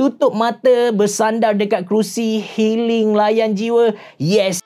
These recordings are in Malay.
tutup mata, bersandar dekat kerusi, healing, layan jiwa. Yes.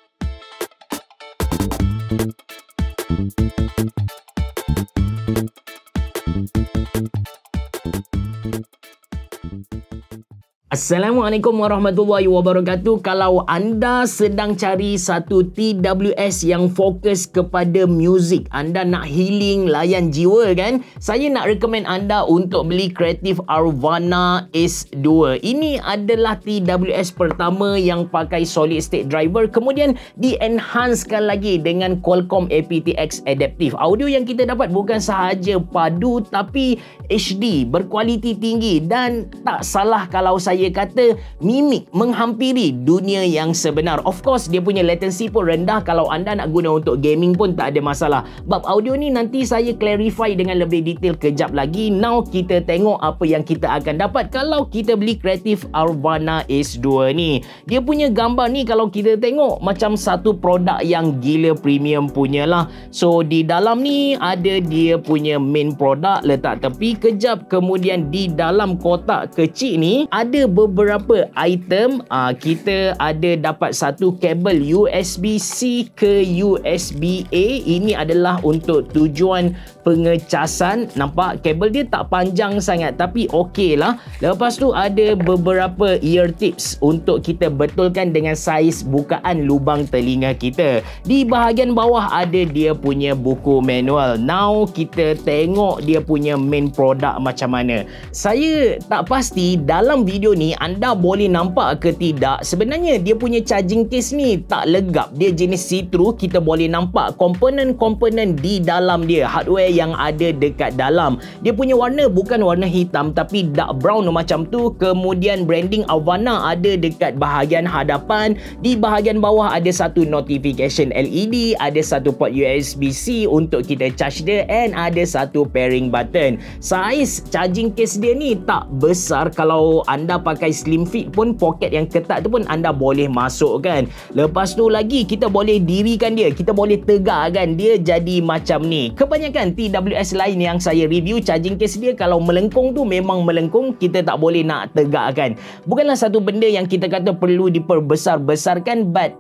Assalamualaikum warahmatullahi wabarakatuh. Kalau anda sedang cari satu TWS yang fokus kepada muzik, anda nak healing, layan jiwa kan? Saya nak recommend anda untuk beli Creative Arvana Ace 2. Ini adalah TWS pertama yang pakai solid state driver, kemudian di-enhancekan lagi dengan Qualcomm aptX Adaptive. Audio yang kita dapat bukan sahaja padu tapi HD, berkualiti tinggi, dan tak salah kalau saya kata mimik menghampiri dunia yang sebenar. Of course, dia punya latency pun rendah. Kalau anda nak guna untuk gaming pun tak ada masalah. Bab audio ni nanti saya clarify dengan lebih detail kejap lagi. Now kita tengok apa yang kita akan dapat kalau kita beli Creative Arvana Ace 2 ni. Dia punya gambar ni kalau kita tengok macam satu produk yang gila premium punya lah. So di dalam ni ada dia punya main produk letak tepi kejap, kemudian di dalam kotak kecil ni ada beberapa item. Kita ada dapat satu kabel USB-C ke USB-A. Ini adalah untuk tujuan pengecasan. Nampak kabel dia tak panjang sangat tapi okey lah. Lepas tu ada beberapa ear tips untuk kita betulkan dengan saiz bukaan lubang telinga kita. Di bahagian bawah ada dia punya buku manual. Now kita tengok dia punya main produk macam mana. Saya tak pasti dalam video ni anda boleh nampak ke tidak. Sebenarnya dia punya charging case ni tak legap. Dia jenis see-through. Kita boleh nampak komponen-komponen di dalam dia, hardware yang ada dekat dalam. Dia punya warna bukan warna hitam tapi dark brown macam tu. Kemudian branding Arvana ada dekat bahagian hadapan. Di bahagian bawah ada satu notification LED, ada satu port USB-C untuk kita charge dia, and ada satu pairing button. Saiz charging case dia ni tak besar. Kalau anda pakai slim fit pun, poket yang ketat tu pun anda boleh masukkan. Lepas tu lagi kita boleh dirikan dia, kita boleh tegakkan dia jadi macam ni. Kebanyakan TWS lain yang saya review, charging case dia kalau melengkung tu memang melengkung, kita tak boleh nak tegakkan. Bukanlah satu benda yang kita kata perlu diperbesar-besarkan, but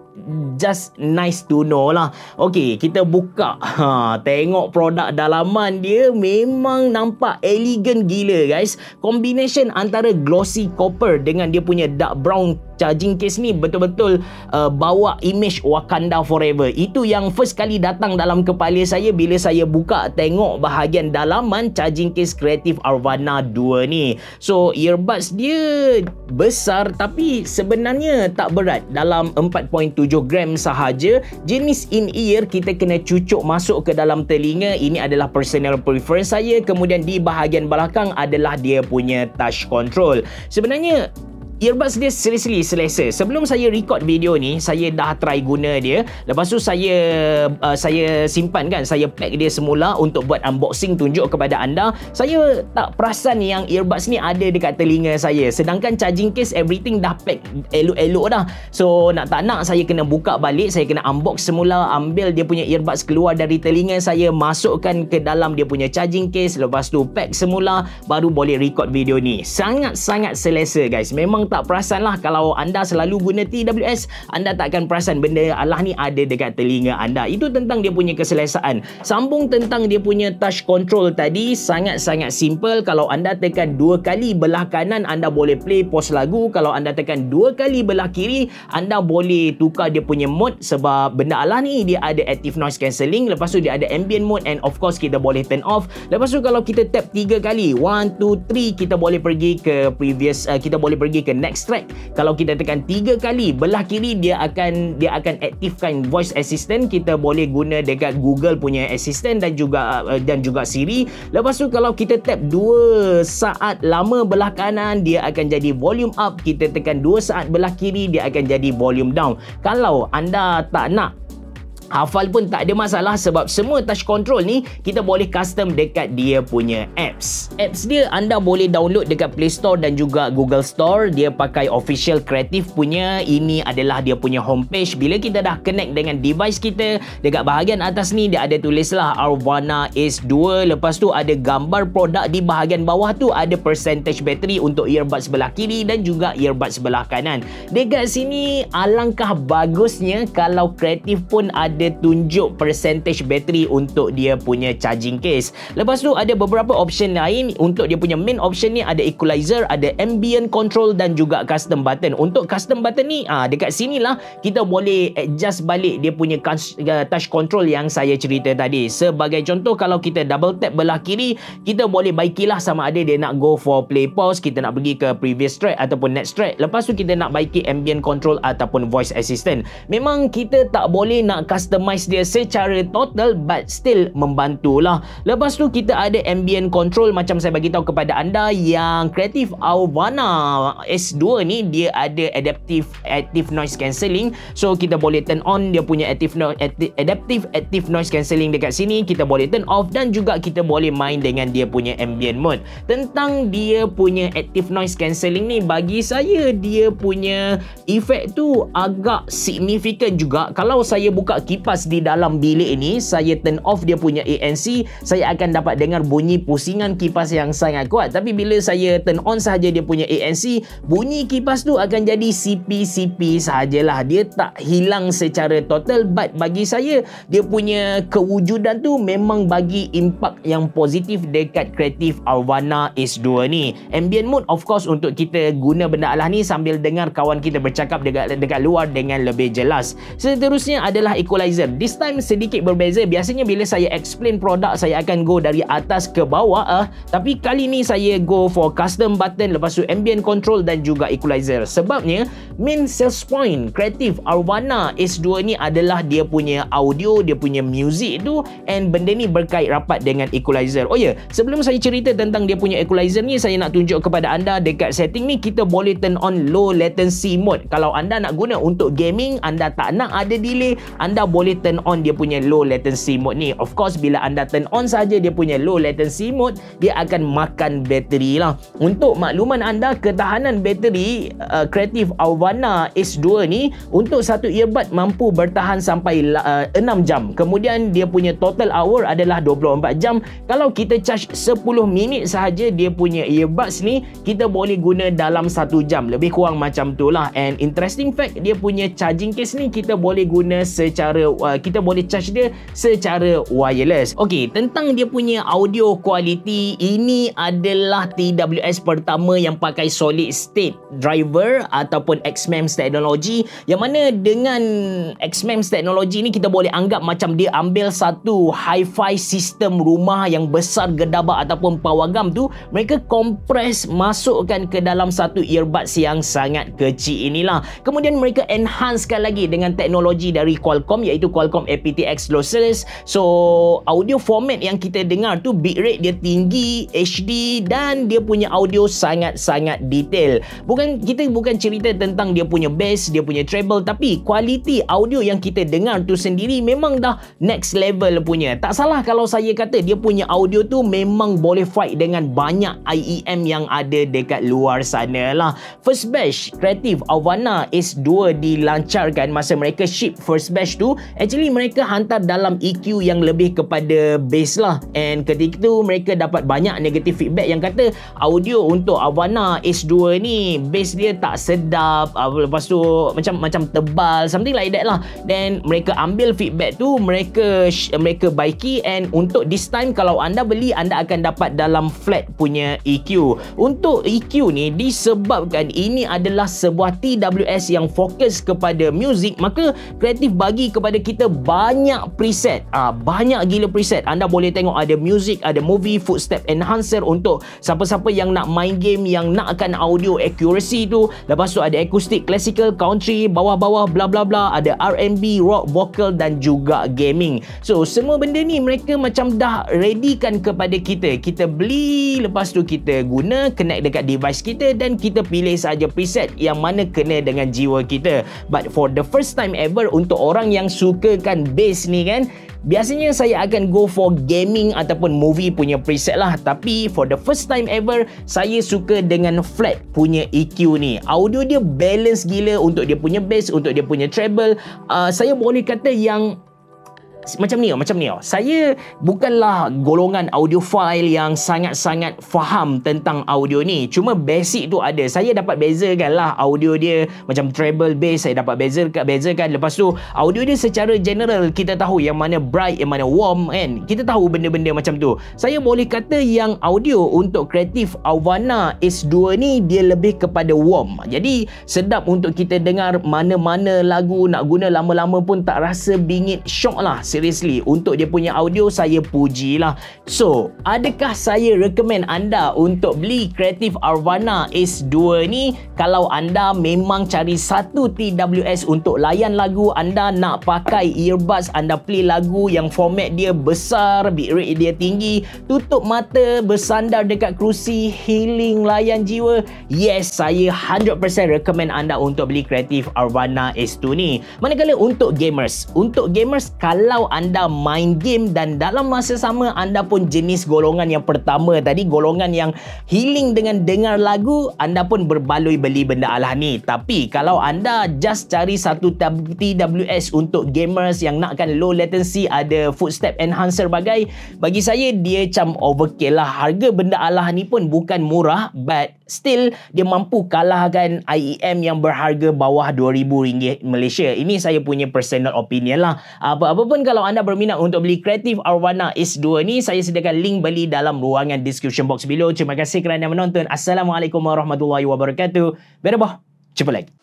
just nice to know lah. Okey, kita buka. Tengok produk dalaman dia, memang nampak elegan gila guys. Combination antara glossy copper dengan dia punya dark brown charging case ni betul-betul bawa image Wakanda Forever. Itu yang first kali datang dalam kepala saya bila saya buka tengok bahagian dalaman charging case Creative Arvana 2 ni. So earbuds dia besar tapi sebenarnya tak berat, dalam 4.7 gram sahaja. Jenis in-ear kita kena cucuk masuk ke dalam telinga. Ini adalah personal preference saya. Kemudian di bahagian belakang adalah dia punya touch control. Sebenarnya earbuds dia seriously selesa. Sebelum saya record video ni, saya dah try guna dia. Lepas tu saya simpan kan, saya pack dia semula untuk buat unboxing, tunjuk kepada anda. Saya tak perasan yang earbuds ni ada dekat telinga saya. Sedangkan charging case everything dah pack elok-elok dah. So nak tak nak saya kena buka balik, saya kena unbox semula, ambil dia punya earbuds keluar dari telinga saya, masukkan ke dalam dia punya charging case, lepas tu pack semula, baru boleh record video ni. Sangat-sangat selesa guys. Memang tak perasan lah. Kalau anda selalu guna TWS, anda tak akan perasan benda alah ni ada dekat telinga anda. Itu tentang dia punya keselesaan. Sambung tentang dia punya touch control tadi, sangat-sangat simple. Kalau anda tekan 2 kali belah kanan, anda boleh play pause lagu. Kalau anda tekan 2 kali belah kiri, anda boleh tukar dia punya mode. Sebab benda alah ni dia ada active noise cancelling, lepas tu dia ada ambient mode, and of course kita boleh turn off. Lepas tu kalau kita tap 3 kali, 1, 2, 3, kita boleh pergi ke previous, kita boleh pergi ke next track. Kalau kita tekan 3 kali belah kiri, dia akan aktifkan voice assistant. Kita boleh guna dekat Google punya assistant dan juga Siri. Lepas tu kalau kita tap 2 saat lama belah kanan, dia akan jadi volume up. Kita tekan 2 saat belah kiri, dia akan jadi volume down. Kalau anda tak nak hafal pun tak ada masalah sebab semua touch control ni kita boleh custom dekat dia punya apps. Apps dia anda boleh download dekat Play Store dan juga Google Store. Dia pakai official Creative punya. Ini adalah dia punya homepage. Bila kita dah connect dengan device kita, dekat bahagian atas ni dia ada tulislah Aurvana S2. Lepas tu ada gambar produk, di bahagian bawah tu ada percentage battery untuk earbuds sebelah kiri dan juga earbuds sebelah kanan. Dekat sini alangkah bagusnya kalau Creative pun ada tunjuk percentage battery untuk dia punya charging case. Lepas tu ada beberapa option lain. Untuk dia punya main option ni ada equalizer, ada ambient control dan juga custom button. Untuk custom button ni dekat sini lah kita boleh adjust balik dia punya touch control yang saya cerita tadi. Sebagai contoh, kalau kita double tap belah kiri, kita boleh baikilah sama ada dia nak go for play pause, kita nak pergi ke previous track ataupun next track. Lepas tu kita nak baiki ambient control ataupun voice assistant. Memang kita tak boleh nak customize dia secara total, but still membantulah. Lepas tu kita ada ambient control. Macam saya bagi tahu kepada anda, yang Creative Aurvana S2 ni dia ada active noise cancelling. So kita boleh turn on dia punya adaptive noise cancelling dekat sini. Kita boleh turn off dan juga kita boleh main dengan dia punya ambient mode. Tentang dia punya active noise cancelling ni, bagi saya dia punya efek tu agak signifikan juga. Kalau saya buka kipas di dalam bilik ini, saya turn off dia punya ANC, saya akan dapat dengar bunyi pusingan kipas yang sangat kuat. Tapi bila saya turn on sahaja dia punya ANC, bunyi kipas tu akan jadi sipi-sipi sahajalah. Dia tak hilang secara total, but bagi saya dia punya kewujudan tu memang bagi impak yang positif dekat Creative Aurvana S2 ni. Ambient mode of course untuk kita guna benda alah ni sambil dengar kawan kita bercakap dekat luar dengan lebih jelas. Seterusnya adalah equalizer. This time sedikit berbeza. Biasanya bila saya explain produk, saya akan go dari atas ke bawah, tapi kali ni saya go for custom button, lepas tu ambient control dan juga equalizer. Sebabnya main sales point Creative Aurvana S2 ni adalah dia punya audio, dia punya music tu, and benda ni berkait rapat dengan equalizer. Oh ya, sebelum saya cerita tentang dia punya equalizer ni, saya nak tunjuk kepada anda dekat setting ni kita boleh turn on low latency mode. Kalau anda nak guna untuk gaming, anda tak nak ada delay, anda boleh turn on dia punya low latency mode ni. Of course bila anda turn on saja dia punya low latency mode, dia akan makan bateri lah. Untuk makluman anda, ketahanan bateri Creative Aurvana S2 ni untuk satu earbud mampu bertahan sampai 6 jam. Kemudian dia punya total hour adalah 24 jam. Kalau kita charge 10 minit sahaja dia punya earbuds ni, kita boleh guna dalam 1 jam. Lebih kurang macam tu lah. And interesting fact, dia punya charging case ni kita boleh guna secara kita boleh charge dia secara wireless. Okey, tentang dia punya audio quality, ini adalah TWS pertama yang pakai solid state driver ataupun XMEMS technology, yang mana dengan XMEMS technology ni kita boleh anggap macam dia ambil satu hi-fi sistem rumah yang besar gedabak ataupun pawagam tu, mereka compress masukkan ke dalam satu earbuds yang sangat kecil inilah. Kemudian mereka enhancekan lagi dengan teknologi dari Qualcomm, iaitu Qualcomm aptX lossless. So audio format yang kita dengar tu bitrate dia tinggi, HD, dan dia punya audio sangat-sangat detail. Kita bukan cerita tentang dia punya bass, dia punya treble, tapi kualiti audio yang kita dengar tu sendiri memang dah next level punya. Tak salah kalau saya kata dia punya audio tu memang boleh fight dengan banyak IEM yang ada dekat luar sana lah. First batch Creative Aurvana S2 dilancarkan, masa mereka ship first batch tu, actually mereka hantar dalam EQ yang lebih kepada bass lah. And ketika tu mereka dapat banyak negative feedback yang kata audio untuk Aurvana S2 ni bass dia tak sedap, lepas tu macam tebal, something like that lah. Then mereka ambil feedback tu, mereka baiki, and untuk this time kalau anda beli, anda akan dapat dalam flat punya EQ. Untuk EQ ni disebabkan ini adalah sebuah TWS yang fokus kepada music, maka Creative bagi kepada kita banyak preset, banyak gila preset. Anda boleh tengok ada music, ada movie, footstep enhancer untuk siapa-siapa yang nak main game, yang nakkan audio accuracy tu. Lepas tu ada acoustic, classical, country, bawah-bawah, bla bla bla, ada R&B, rock, vocal dan juga gaming. So semua benda ni mereka macam dah readykan kepada kita. Kita beli, lepas tu kita guna, connect dekat device kita, dan kita pilih saja preset yang mana kena dengan jiwa kita. But for the first time ever, untuk orang yang sukakan bass ni kan, biasanya saya akan go for gaming ataupun movie punya preset lah. Tapi for the first time ever, saya suka dengan flat punya EQ ni. Audio dia balance gila untuk dia punya bass, untuk dia punya treble. Saya boleh kata yang macam ni. Saya bukanlah golongan audiophile yang sangat-sangat faham tentang audio ni. Cuma basic tu ada. Saya dapat bezakan lah audio dia macam treble, bass, saya dapat bezakan. Lepas tu audio dia secara general kita tahu yang mana bright, yang mana warm kan. Kita tahu benda-benda macam tu. Saya boleh kata yang audio untuk Creative Aurvana S2 ni dia lebih kepada warm. Jadi sedap untuk kita dengar, mana-mana lagu nak guna lama-lama pun tak rasa bingit, shock lah. Seriously, untuk dia punya audio saya puji lah. So, adakah saya recommend anda untuk beli Creative Aurvana S2 ni? Kalau anda memang cari satu TWS untuk layan lagu, anda nak pakai earbuds, anda play lagu yang format dia besar, bitrate dia tinggi, tutup mata, bersandar dekat kerusi, healing, layan jiwa, yes, saya 100% recommend anda untuk beli Creative Aurvana S2 ni. Manakala untuk gamers, kalau anda main game dan dalam masa sama anda pun jenis golongan yang pertama tadi, golongan yang healing dengan dengar lagu, anda pun berbaloi beli benda alah ni. Tapi kalau anda just cari satu TWS untuk gamers yang nakkan low latency, ada footstep enhancer bagai, bagi saya dia macam overkill lah. Harga benda alah ni pun bukan murah, but still dia mampu kalahkan IEM yang berharga bawah RM2,000 Malaysia. Ini saya punya personal opinion lah. Apa-apa pun, kalau anda berminat untuk beli Creative Aurvana S2 ni, saya sediakan link beli dalam ruangan description box below. Terima kasih kerana menonton. Assalamualaikum warahmatullahi wabarakatuh. Berabah. Jumpa lagi.